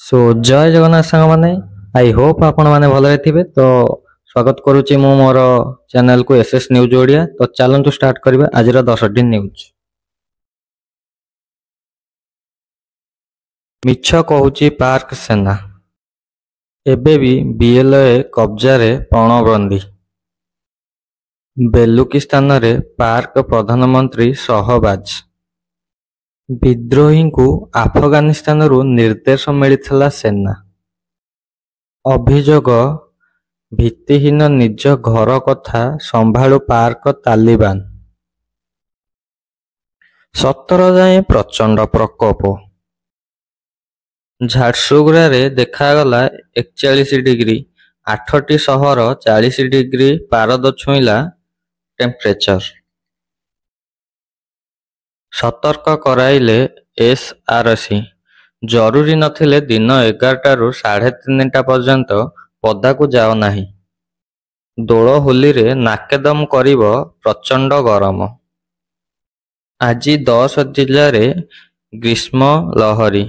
सो जय जगन्नाथ सांग माने आई होप आपण माने भलरे थिबे। तो स्वागत करूची मु मोर चैनल को एसएस न्यूज ओडिया। तो चलंतु स्टार्ट करबे आजिर 10टी न्यूज। मिछ कहूची पार्क सेना एबे भी बीएलए कब्जा रे पणबंदी। बेलुकिस्तान रे पार्क प्रधानमंत्री सहबाज। विद्रोही को आफगानिस्तान रु निर्देश मिलता सेना। अभियोग भित्तिहीन निज घर कथा संभाळु पार्क तालिबान। 17 जाए प्रचंड प्रकोप। झारसुगुड़ा रे देखागला 41 डिग्री। 8टी सहर 40 डिग्री पारद छुईला टेम्परेचर। सतर्क कराइले एसआरसी। जरूरी नथिले दिन 11टा रु 3:30 पर्यंत पदा को जाओ नाही। दोल होली रे नाकेदम करिब प्रचंड गरम। आज 10 जिल्ला रे ग्रीष्म लहरी।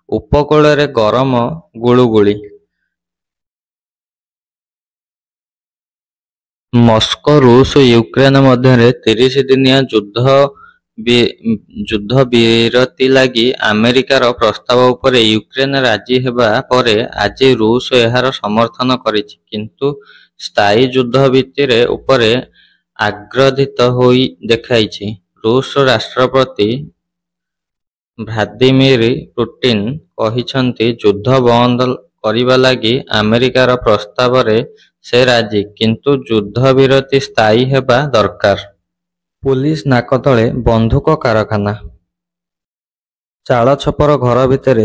उपकूल रे गरम गुळुगुळी। मस्को रूस और यूक्रेन मध्य 30 दिनिया युद्ध विरति लगी अमेरिकार प्रस्ताव उपरे यूक्रेन राजी हेबा परे आज रूस एहार समर्थन करिछि, किंतु स्थायी युद्ध भित्तिरे उपरे आग्रहित होई देखाइछि। रूस राष्ट्रपति व्लादिमीर पुतिन कहिछन्ति युद्ध बंद करिबा लागि अमेरिकार प्रस्ताव रे से राजी, किंतु युद्ध विरति स्थायी हेबा दरकार। पुलिस नाकतले बंधुक कारखाना। चाल छपर घर भितर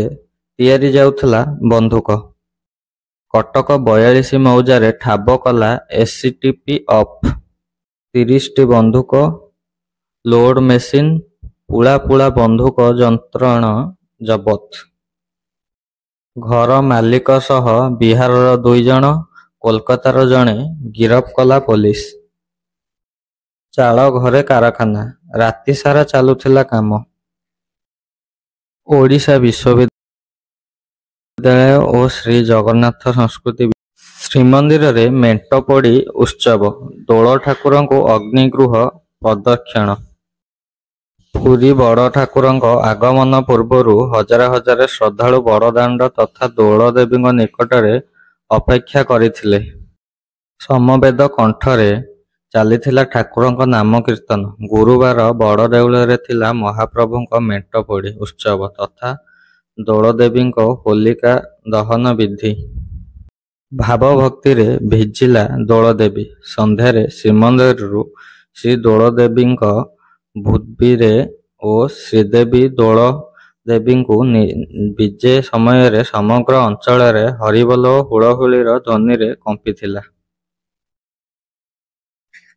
तैयारी जाउथला बंधुक। कटक 42 मौजारे ठाब कला एससीटीपी अफ। 30टी बंधुक, लोड मेसिन, पुला पुला बंधुक जंत्रण जबत। घर मालिक सह बिहारर 2 जण, कोलकातार जणे गिरफ कला पुलिस। चाल घरे कारखाना, राति सारा चालुथिला काम। ओडिशा विश्वविद्यालय और श्री जगन्नाथ संस्कृति श्रीमंदिर रे मेंट पड़ी उत्सव। दोल ठाकुर को अग्निगृह प्रदक्षिण। पुरी बड़ ठाकुर आगमन पूर्वर हजार हजार श्रद्धालु बड़दाण्ड तथा दोल देवी निकटरे अपेक्षा करिथिले। समवेद कंठरे चलीथिला ठाकुर नाम कीर्तन। गुरुवार बड़ देउल रे थिला महाप्रभु मेंट पड़ी उत्सव तथा दोलदेवी होलिका दहन विधि। भावभक्ति रे भिजिला दोलदेवी। संध्यारे श्रीमंदिर श्री दोलदेवी भूतबीरे और श्रीदेवी दोलदेवी को विजे समय रे समग्र अंचल रे हरिबोल हुलहुलीर ध्वनि रे कंपिथिला।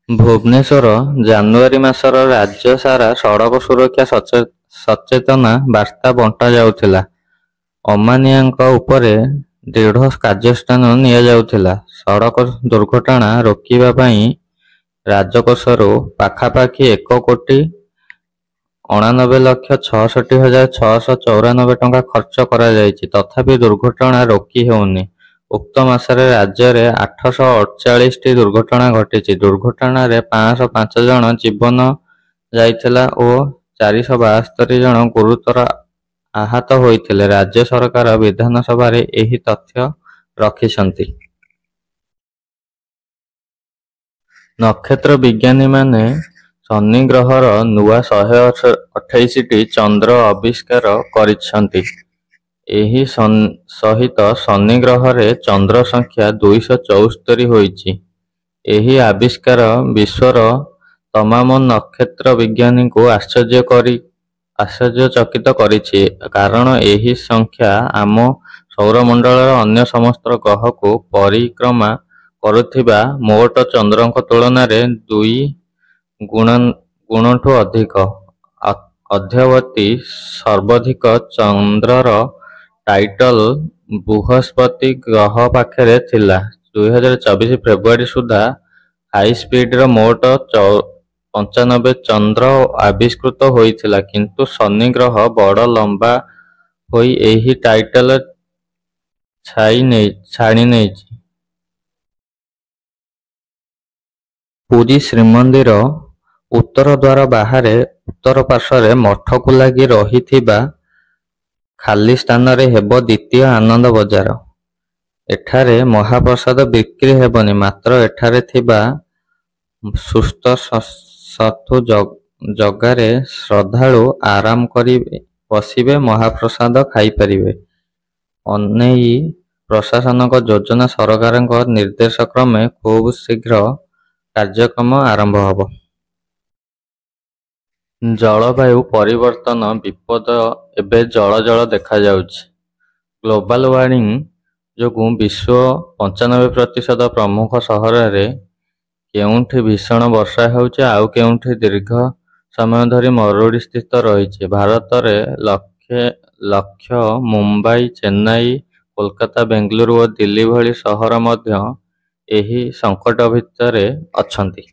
भुवनेश्वर जानुआरी मासर राज्य सारा सड़क सुरक्षा सचेतना वार्ता बंटा जाउथिला। अमानियां उपरे दृढ़ कार्यानुष्ठान निया जाउथिला। सड़क दुर्घटना रोकिबा पई राजकोषरू पाखापाखि 1,89,66,694 टंका खर्च करा जायछि, तथापि दुर्घटना रोकी हेउनी। उक्त मासरे राज्य रे 848 दुर्घटना घटी। दुर्घटना रे 505 जन जीवन जाइथिला और 472 जन गुरुतर आहत होइथिले। राज्य सरकार विधानसभा रे एही तथ्य रखिसंती। नक्षत्र विज्ञानी माने शनि ग्रहर नुआ 128टी चंद्र आविष्कार करिसंती। एही सहित शनि ग्रह रे चंद्र संख्या 274 होइछि। एही आविष्कार विश्वर तमाम नक्षत्र विज्ञानी को आश्चर्यचकित करिछि, कारण एही संख्या आम सौरमंडलर अन्य समस्त ग्रह को परिक्रमा करुथिबा मोट चंद्रक तुलन रे 2 गुणठू अधिक। अद्यावधि सर्वाधिक चंद्रर टाइटल बृहस्पति ग्रह पाखरे थिला। 2024 फेब्रुआरी सुधा हाई स्पीड मोट 95 चंद्र आविष्कृत होइथिला, किंतु शनि ग्रह बड़ लंबा होई एही टाइटल ଛାଣି ନେଇଛି। ପୁରୀ ଶ୍ରୀମନ୍ଦିର ଉତ୍ତର ଦ୍ୱାର ବାହାରେ ଉତ୍ତର ପାର୍ଶ୍ୱରେ ମଠକୁ ଲାଗି ରହିଥିବା ଖାଲି ସ୍ଥାନରେ ହେବ ଦ୍ୱିତୀୟ ଆନନ୍ଦ ବଜାର। ଏଠାରେ ମହାପ୍ରସାଦ ବିକ୍ରି ହେବନି, ମାତ୍ର ଏଠାରେ ଥିବା ସୁସ୍ଥ ସତୁ ଜଗାରେ ଶ୍ରଦ୍ଧାଳୁ ଆରାମ କରି ବସିବେ, ମହାପ୍ରସାଦ ଖାଇପାରିବେ। ଅନେଇ ପ୍ରଶାସନଙ୍କ ଯୋଜନା, ସରକାରଙ୍କ ନିର୍ଦ୍ଦେଶ କ୍ରମେ ଖୁବ୍ ଶୀଘ୍ର କାର୍ଯ୍ୟକ୍ରମ ଆରମ୍ଭ ହେବ। ଜଳବାୟୁ ପରିବର୍ତ୍ତନ ବିପଦ ଏବେ ଜଳ ଦେଖାଯାଉଛି। ଗ୍ଲୋବାଲ ୱାର୍ମିଂ ଯୋଗୁଁ ବିଶ୍ୱ 95% ପ୍ରମୁଖ ସହରରେ କେଉଁଠି ଭୀଷଣ ବର୍ଷା ହେଉଛି, ଆଉ କେଉଁଠି ଦୀର୍ଘ ସମୟ ଧରି ମରୁଡ଼ି ସ୍ଥିତି ରହିଛି। ଭାରତରେ ଲକ୍ଷ ମୁମ୍ବାଇ, ଚେନ୍ନାଇ, କୋଲକାତା, ବେଙ୍ଗାଲୁରୁ ଓ ଦିଲ୍ଲୀ ଭଳି ସହର ମଧ୍ୟ ଏହି ସଙ୍କଟ ଭିତରେ ଅଛନ୍ତି।